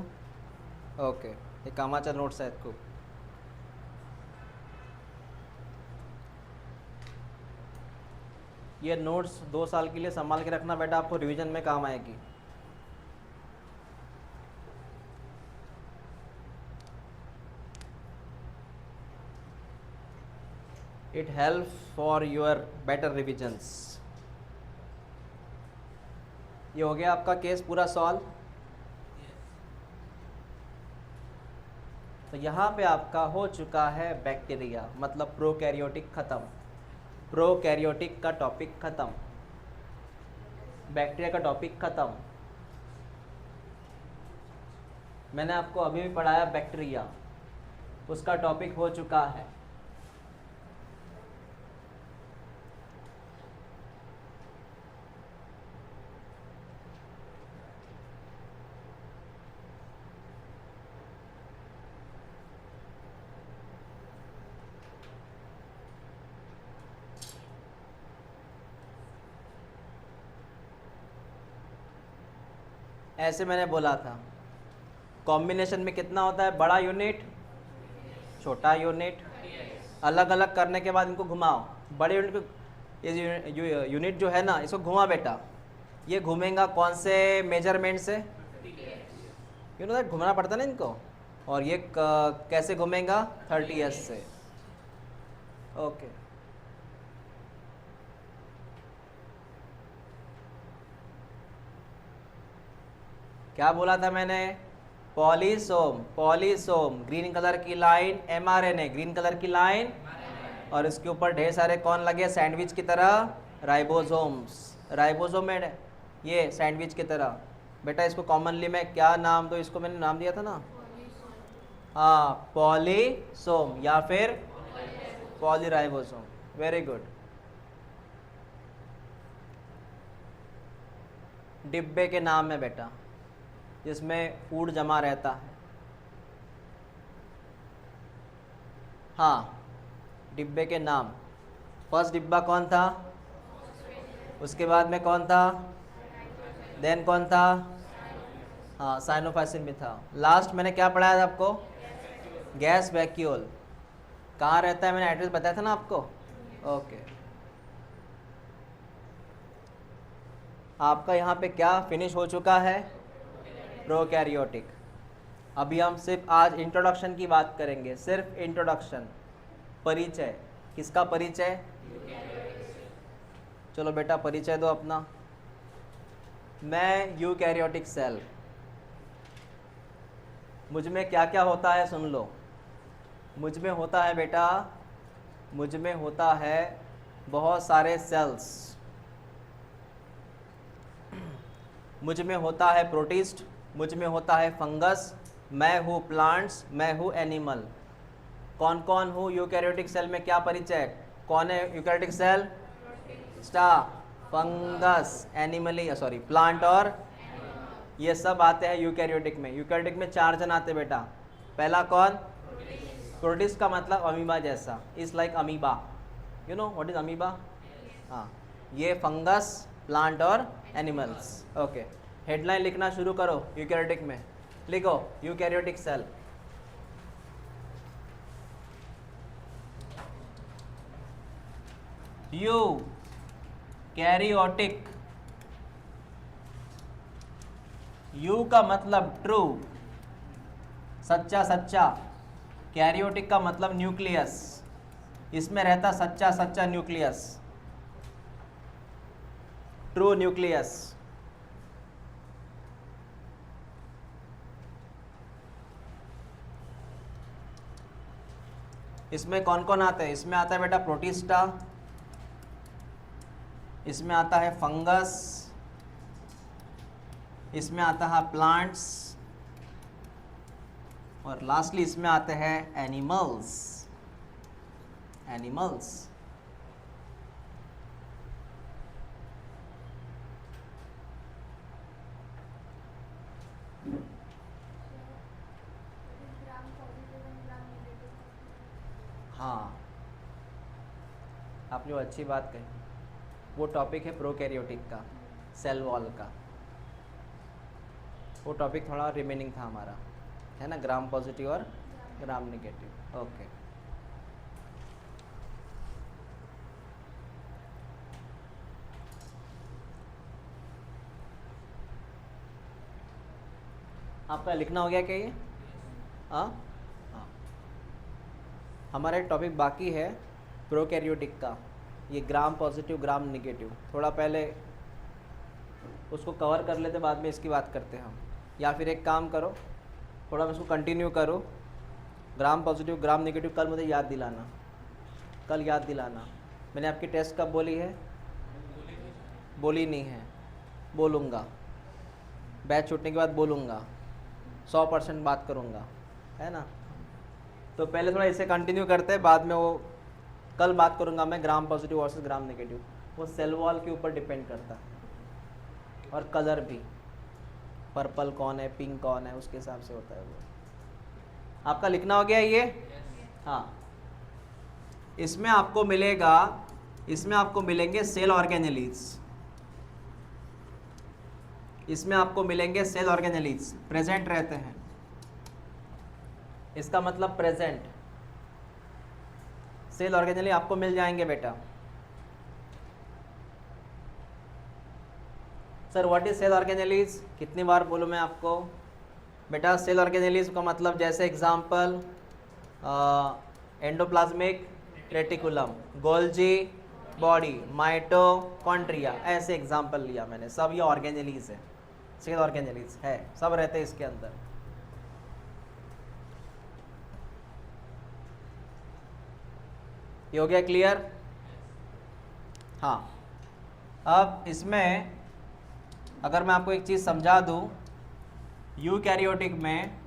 Speaker 1: ओके, हे कामाच्या नोट्स आहेत खूप. ये नोट्स 2 साल के लिए संभाल के रखना बेटा, आपको रिवीजन में काम आएगी. It help for your better revisions. ये हो गया आपका केस पूरा सॉल्व. तो यहाँ पे आपका हो चुका है बैक्टीरिया, मतलब प्रोकैरियोटिक खत्म। प्रोकैरियोटिक का टॉपिक खत्म, बैक्टीरिया का टॉपिक खत्म। मैंने आपको अभी भी पढ़ाया बैक्टीरिया, उसका टॉपिक हो चुका है। ऐसे मैंने बोला था, कॉम्बिनेशन में कितना होता है, बड़ा यूनिट छोटा यूनिट, अलग अलग करने के बाद इनको घुमाओ। बड़े यूनिट को, ये यूनिट जो है ना, इसको घुमा बेटा, ये घूमेगा कौन से मेजरमेंट से, यू नो दैट, घुमाना पड़ता ना इनको। और ये कैसे घूमेगा, 30s से। ओके, क्या बोला था मैंने, पॉलीसोम। पॉलीसोम, ग्रीन कलर की लाइन mRNA, ग्रीन कलर की लाइन, और इसके ऊपर ढेर सारे कौन लगे, सैंडविच की तरह, राइबोसोम्स। राइबोसोम में ये सैंडविच की तरह। बेटा इसको कॉमनली मैं क्या नाम दो, इसको मैंने नाम दिया था ना, हाँ, पॉलीसोम या फिर पॉलीराइबोसोम। Very good. डिब्बे के नाम है बेटा, जिसमें फूड जमा रहता है। हाँ, डिब्बे के नाम। फर्स्ट डिब्बा कौन था, उसके बाद में कौन था, देन कौन था, हाँ, साइनोफाइसिन भी था। लास्ट मैंने क्या पढ़ाया था आपको, गैस वैक्यूल। कहाँ रहता है, मैंने एड्रेस बताया था ना आपको। ओके, आपका यहाँ पे क्या फिनिश हो चुका है, प्रोकैरियोटिक। अभी हम सिर्फ आज इंट्रोडक्शन की बात करेंगे, सिर्फ इंट्रोडक्शन, परिचय। किसका परिचय, चलो बेटा परिचय दो अपना। मैं यूकैरियोटिक सेल, मुझ में क्या क्या होता है सुन लो। मुझ में होता है बेटा, मुझ में होता है बहुत सारे सेल्स। मुझ में होता है प्रोटिस्ट, मुझ में होता है फंगस, मैं हूँ प्लांट्स, मैं हूँ एनिमल। कौन कौन हूँ यूकैरियोटिक सेल में, क्या परिचय, कौन है यूकैरियोटिक सेल, स्टार, फंगस, एनिमली, सॉरी प्लांट, और ये सब आते हैं यूकैरियोटिक में। यूकैरियोटिक में 4 जन आते बेटा। पहला कौन, प्रोटिस्ट का मतलब अमीबा जैसा, is like amoeba, you know what is amoeba, हाँ, ये फंगस, प्लांट और एनिमल्स। ओके, हेडलाइन लिखना शुरू करो यूकैरियोटिक में, लिखो यूकैरियोटिक सेल। यूकैरियोटिक, यू का मतलब ट्रू, सच्चा सच्चा। कैरियोटिक का मतलब न्यूक्लियस, इसमें रहता सच्चा सच्चा न्यूक्लियस, ट्रू न्यूक्लियस। इसमें कौन कौन आता है, इसमें आता है बेटा प्रोटिस्टा, इसमें आता है फंगस, इसमें आता है प्लांट्स, और लास्टली इसमें आते हैं एनिमल्स। एनिमल्स, हाँ, आपने वो अच्छी बात कही, वो टॉपिक है प्रोकैरियोटिक का, सेल वॉल का। वो टॉपिक थोड़ा रिमेनिंग था हमारा, है ना, ग्राम पॉजिटिव और ग्राम नेगेटिव। ओके, आपका लिखना हो गया क्या ये, हाँ हाँ, हमारा एक टॉपिक बाकी है प्रोकैरियोटिक का, ये ग्राम पॉजिटिव ग्राम नेगेटिव। थोड़ा पहले उसको कवर कर लेते, बाद में इसकी बात करते हैं हम। या फिर एक काम करो, थोड़ा इसको कंटिन्यू करो, ग्राम पॉजिटिव ग्राम नेगेटिव कल मुझे याद दिलाना, कल याद दिलाना। मैंने आपकी टेस्ट कब बोली है? बोली नहीं है, बोलूँगा, बैच छूटने के बाद बोलूँगा, 100% बात करूँगा, है ना। तो पहले थोड़ा इसे कंटिन्यू करते हैं, बाद में वो कल बात करूँगा मैं gram positive versus gram negative. वो सेल वॉल के ऊपर डिपेंड करता है, और कलर भी, पर्पल कौन है, पिंक कौन है, उसके हिसाब से होता है वो। आपका लिखना हो गया ये? हाँ, इसमें आपको मिलेगा, इसमें आपको मिलेंगे सेल ऑर्गेनेलीज, इसमें आपको मिलेंगे सेल ऑर्गेनेलीज, प्रेजेंट रहते हैं, इसका मतलब प्रेजेंट सेल ऑर्गेनेली आपको मिल जाएंगे बेटा। Sir what is cell organelles? कितनी बार बोलूँ मैं आपको? बेटा सेल ऑर्गेनेलीज का मतलब जैसे example endoplasmic reticulum, Golgi body, mitochondria, ऐसे एग्जांपल लिया मैंने, सब ये ऑर्गेनेलीज है, सेल ऑर्गेनेलीज है, सब रहते हैं इसके अंदर। ये हो गया क्लियर? हाँ, अब इसमें अगर मैं आपको एक चीज़ समझा दूँ, यूकैरियोटिक में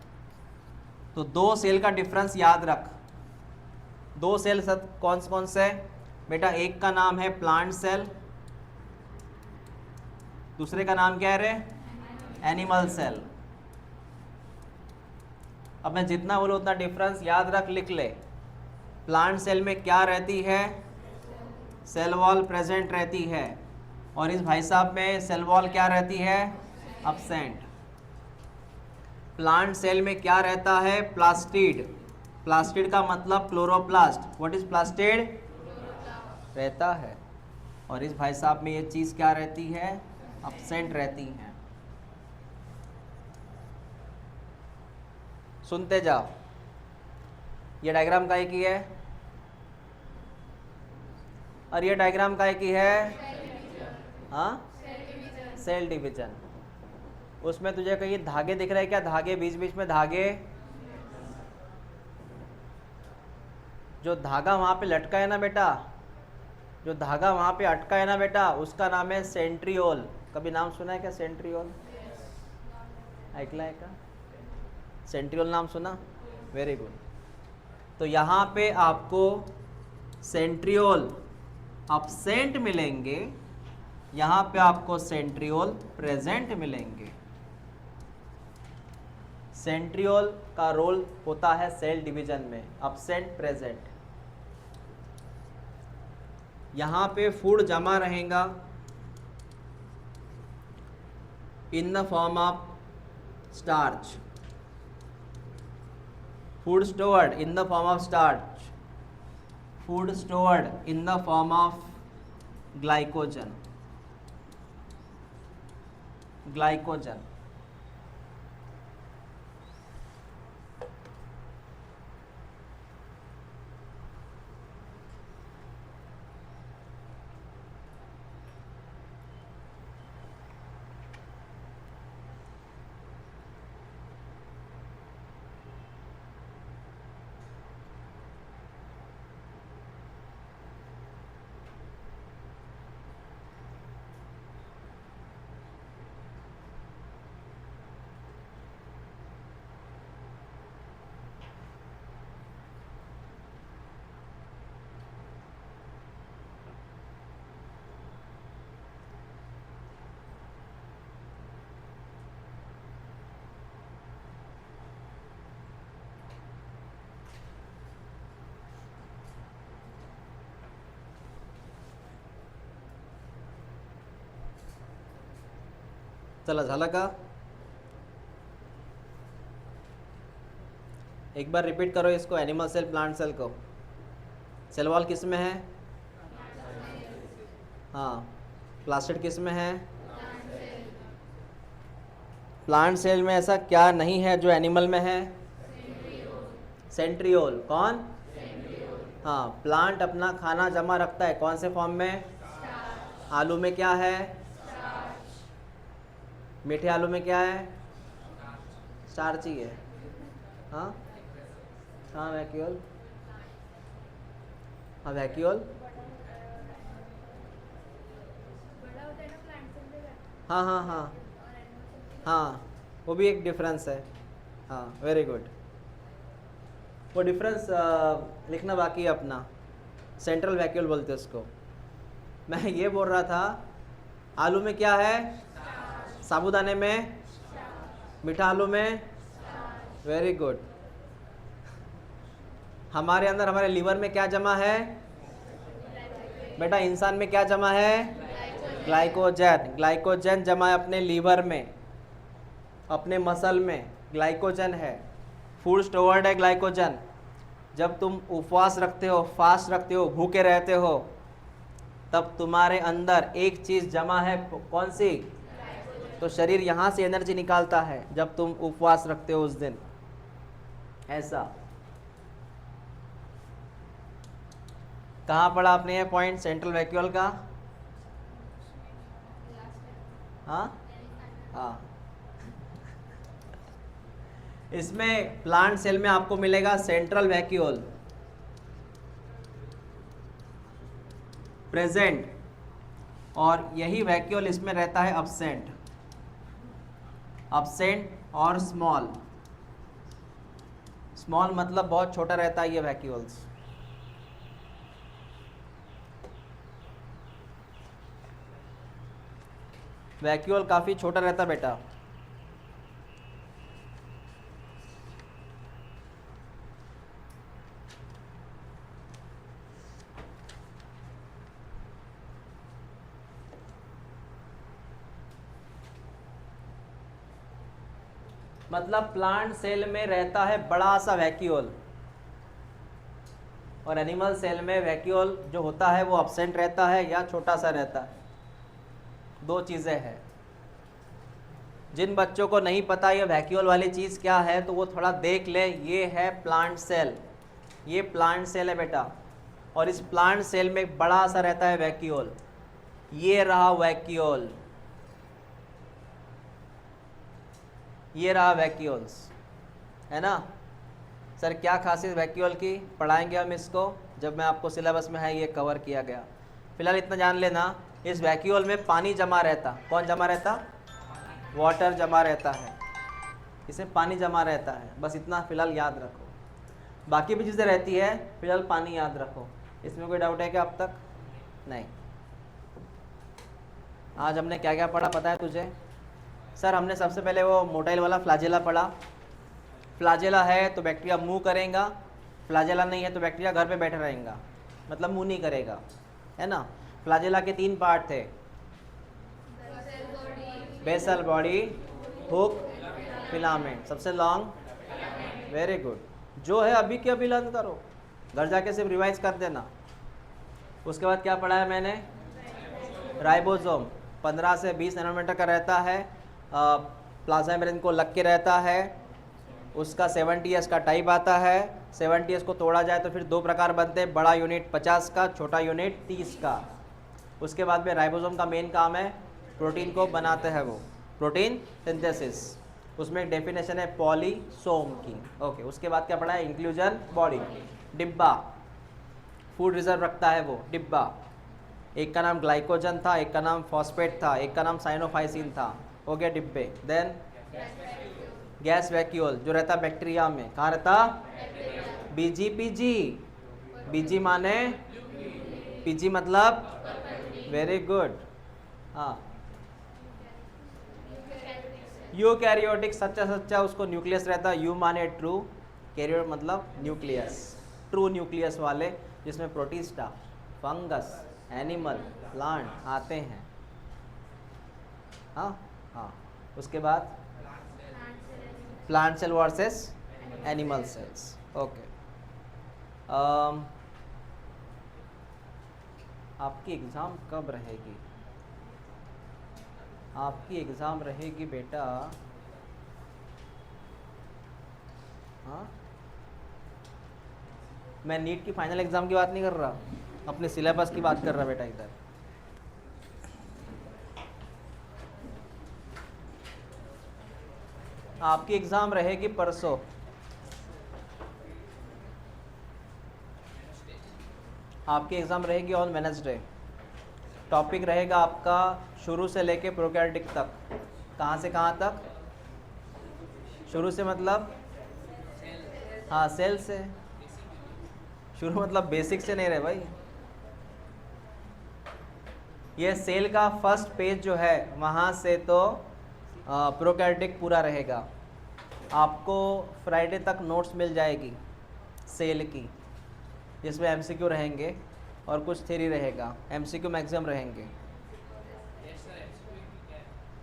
Speaker 1: तो दो सेल का डिफरेंस याद रख। दो सेल सब कौन से बेटा? एक का नाम है प्लांट सेल, दूसरे का नाम क्या है रे? Animal cell. अब मैं जितना बोलूँ उतना डिफरेंस याद रख, लिख ले। प्लांट सेल में क्या रहती है? सेल वॉल प्रेजेंट रहती है, और इस भाई साहब में सेल वॉल क्या रहती है? अब्सेंट। प्लांट सेल में क्या रहता है? प्लास्टिड। प्लास्टिड का मतलब क्लोरोप्लास्ट। What is plastid? रहता है, और इस भाई साहब में ये चीज़ क्या रहती है? अब्सेंट रहती है। सुनते जाओ, ये डायग्राम काहे की है? और ये डायग्राम काहे की है? हाँ, सेल डिवीजन। उसमें तुझे कहीं धागे दिख रहे हैं क्या? धागे बीच बीच में धागे, जो धागा वहां पे लटका है ना बेटा, जो धागा वहां पे अटका है ना बेटा, उसका नाम है सेंट्रियोल। कभी नाम सुना है क्या सेंट्रियोल? ऐकला है का? सेंट्रियोल नाम सुना? Very good. तो यहाँ पे आपको सेंट्रियोल अब्सेंट मिलेंगे, यहाँ पे आपको सेंट्रियोल प्रेजेंट मिलेंगे। सेंट्रियोल का रोल होता है सेल डिवीजन में, अब्सेंट प्रेजेंट। यहाँ पे फूड जमा रहेगा in the form of starch, food stored in the form of starch, food stored in the form of glycogen, glycogen. चला झाला का? एक बार रिपीट करो इसको, एनिमल सेल प्लांट सेल को। सेल वॉल किस में है? हाँ, प्लास्टिड किस में है? प्लांट सेल में ऐसा क्या नहीं है जो एनिमल में है? सेंट्रियोल। कौन? हाँ, प्लांट अपना खाना जमा रखता है कौन से फॉर्म में? आलू में क्या है? मीठे आलू में क्या है? स्टार्च ही है। हाँ, हाँ वैक्यूल, हाँ वैक्यूल, हाँ हाँ हाँ हाँ, वो भी एक डिफरेंस है। हाँ वेरी गुड, वो डिफरेंस लिखना बाकी है अपना। सेंट्रल वैक्यूल बोलते हैं उसको। मैं ये बोल रहा था, आलू में क्या है? साबूदाने में, मीठा आलू में, वेरी गुड। हमारे अंदर, हमारे लीवर में क्या जमा है बेटा? इंसान में क्या जमा है? ग्लाइकोजन। ग्लाइकोजन जमा है अपने लीवर में, अपने मसल में ग्लाइकोजन है। फूड स्टोर्ड है ग्लाइकोजन। जब तुम उपवास रखते हो, फास्ट रखते हो, भूखे रहते हो, तब तुम्हारे अंदर एक चीज जमा है, कौन सी? तो शरीर यहाँ से एनर्जी निकालता है जब तुम उपवास रखते हो उस दिन। ऐसा कहाँ पढ़ा आपने ये पॉइंट सेंट्रल वैक्यूल का? हाँ हाँ, इसमें प्लांट सेल में आपको मिलेगा सेंट्रल वैक्यूल प्रेजेंट, और यही वैक्यूल इसमें रहता है अब्सेंट। अब्सेंट और स्मॉल। स्मॉल मतलब बहुत छोटा रहता है ये वैक्यूल्स। वैक्यूल काफी छोटा रहता है बेटा। मतलब प्लांट सेल में रहता है बड़ा सा वैक्यूल, और एनिमल सेल में वैक्यूल जो होता है वो अब्सेंट रहता है या छोटा सा रहता है। दो चीज़ें हैं। जिन बच्चों को नहीं पता ये वैक्यूल वाली चीज़ क्या है, तो वो थोड़ा देख ले। ये है प्लांट सेल, ये प्लांट सेल है बेटा, और इस प्लांट सेल में बड़ा सा रहता है वैक्यूल। ये रहा वैक्यूल, ये रहा वैक्यूल्स, है ना। सर क्या खासियत वैक्यूल की, पढ़ाएंगे हम इसको जब मैं आपको सिलेबस में है ये कवर किया गया। फिलहाल इतना जान लेना, इस वैक्यूल में पानी जमा रहता। कौन जमा रहता? वाटर जमा रहता है, इसमें पानी जमा रहता है। बस इतना फिलहाल याद रखो, बाकी भी चीज़ें रहती है, फिलहाल पानी याद रखो। इसमें कोई डाउट है क्या अब तक? नहीं। आज हमने क्या क्या पढ़ा पता है तुझे? सर हमने सबसे पहले वो मोटाइल वाला फ्लैजेला पढ़ा। फ्लैजेला है तो बैक्टीरिया मूव करेगा, फ्लैजेला नहीं है तो बैक्टीरिया घर पे बैठा रहेगा, मतलब मूव नहीं करेगा, है ना। फ्लैजेला के 3 पार्ट थे, बेसल बॉडी, हुक, फिलामेंट। सबसे लॉन्ग, वेरी गुड। जो है अभी के अभी लर्न करो, घर जाके सिर्फ रिवाइज कर देना। उसके बाद क्या पढ़ा है मैंने? राइबोसोम 15 से 20 नैनोमीटर का रहता है, प्लाज्मा मेम्ब्रेन को लग के रहता है। उसका 70S का टाइप आता है। 70S को तोड़ा जाए तो फिर 2 प्रकार बनते हैं, बड़ा यूनिट 50 का, छोटा यूनिट 30 का। उसके बाद में राइबोसोम का मेन काम है प्रोटीन को बनाते हैं, वो प्रोटीन सिंथेसिस। उसमें एक डेफिनेशन है पॉलीसोम की। ओके, उसके बाद क्या पढ़ा है? इंक्लूजन बॉडी, डिब्बा, फूड रिजर्व रखता है वो डिब्बा। एक का नाम ग्लाइकोजन था, एक का नाम फॉस्फेट था, एक का नाम साइनोफाइसिन था, हो गया डिब्बे। देन गैस वैक्यूल जो रहता बैक्टीरिया में, कहाँ रहता? बीजी पीजी। बीजी माने, पीजी मतलब, वेरी गुड, हाँ यूकैरियोटिक, सच्चा सच्चा उसको न्यूक्लियस रहता है। यू माने ट्रू, कैरियोट मतलब न्यूक्लियस, ट्रू न्यूक्लियस वाले, जिसमें प्रोटिस्टा, फंगस, एनिमल, प्लांट आते हैं। हाँ हाँ, उसके बाद plant cell versus animal cells. Okay, आपकी एग्ज़ाम कब रहेगी? आपकी एग्ज़ाम रहेगी बेटा, हाँ मैं नीट की फाइनल एग्ज़ाम की बात नहीं कर रहा, अपने सिलेबस की बात कर रहा बेटा। इधर आपकी एग्ज़ाम रहेगी परसों, आपकी एग्ज़ाम रहेगी ऑन वेडनेसडे। टॉपिक रहेगा आपका शुरू से लेके प्रोकैरियोटिक तक। कहाँ से कहाँ तक? शुरू से मतलब हाँ सेल से। शुरू मतलब बेसिक से नहीं रहे भाई। ये सेल का फर्स्ट पेज जो है वहाँ से तो प्रोकैरियोटिक पूरा रहेगा। आपको फ्राइडे तक नोट्स मिल जाएगी सेल की, जिसमें एमसीक्यू रहेंगे और कुछ थ्योरी रहेगा। एमसीक्यू मैक्सिमम रहेंगे।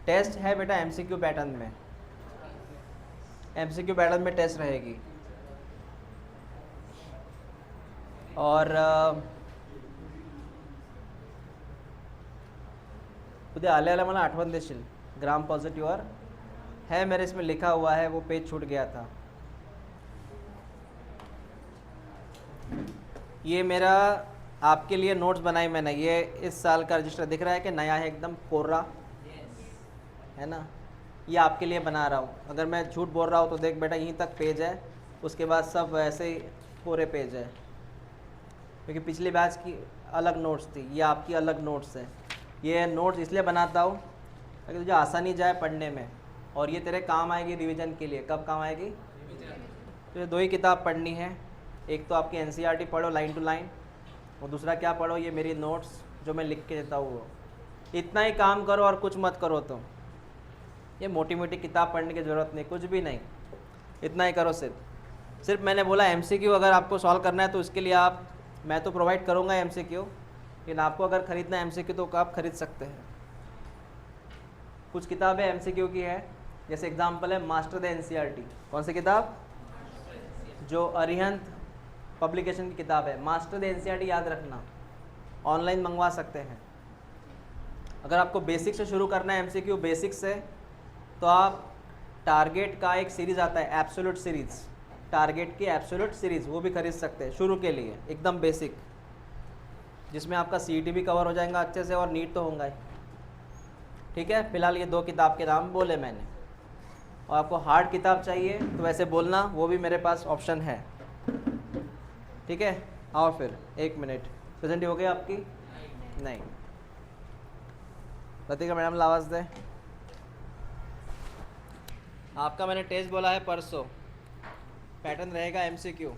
Speaker 1: टेस्ट है बेटा एमसीक्यू पैटर्न में, एमसीक्यू पैटर्न में टेस्ट रहेगी। और उद्या आल्याला मला आठवण देशील ग्राम पॉझिटिव्हवर है मेरे, इसमें लिखा हुआ है, वो पेज छूट गया था। ये मेरा आपके लिए नोट्स बनाई मैंने। ये इस साल का रजिस्टर दिख रहा है कि नया है, एकदम कोरा है ना। ये आपके लिए बना रहा हूँ। अगर मैं झूठ बोल रहा हूँ तो देख बेटा, यहीं तक पेज है, उसके बाद सब वैसे ही पूरे पेज है, क्योंकि पिछली बैच की अलग नोट्स थी, ये आपकी अलग नोट्स है। ये नोट्स इसलिए बनाता हूँ ताकि तुझे आसानी जाए पढ़ने में, और ये तेरे काम आएगी रिवीजन के लिए। कब काम आएगी? तुझे दो ही किताब पढ़नी है, एक तो आपकी एनसीईआरटी पढ़ो लाइन टू लाइन, और दूसरा क्या पढ़ो, ये मेरी नोट्स जो मैं लिख के देता हूँ वो। इतना ही काम करो और कुछ मत करो। तो ये मोटी मोटी किताब पढ़ने की ज़रूरत नहीं, कुछ भी नहीं, इतना ही करो। सिर्फ मैंने बोला एमसीक्यू अगर आपको सॉल्व करना है तो उसके लिए आप, मैं तो प्रोवाइड करूँगा एमसीक्यू, लेकिन आपको अगर ख़रीदना है एमसीक्यू तो आप ख़रीद सकते हैं। कुछ किताबें एमसीक्यू की है, जैसे एग्जाम्पल है मास्टर द एनसीईआरटी। कौन सी किताब? जो अरिहंत पब्लिकेशन की किताब है, मास्टर द एनसीईआरटी, याद रखना, ऑनलाइन मंगवा सकते हैं। अगर आपको बेसिक से शुरू करना है एमसीक्यू बेसिक से, तो आप टारगेट का एक सीरीज़ आता है एब्सोल्यूट सीरीज़, टारगेट की एब्सोल्यूट सीरीज़, वो भी खरीद सकते हैं शुरू के लिए, एकदम बेसिक, जिसमें आपका सीईटी भी कवर हो जाएगा अच्छे से और नीट तो होगा ही। ठीक है, फिलहाल ये दो किताब के नाम बोले मैंने। और आपको हार्ड किताब चाहिए तो वैसे बोलना, वो भी मेरे पास ऑप्शन है। ठीक है, आओ फिर 1 मिनट। प्रेजेंट हो गई आपकी? नहीं। लतिका मैडम ला आवाज़ दे। आपका मैंने टेस्ट बोला है परसों, पैटर्न रहेगा एमसीक्यू।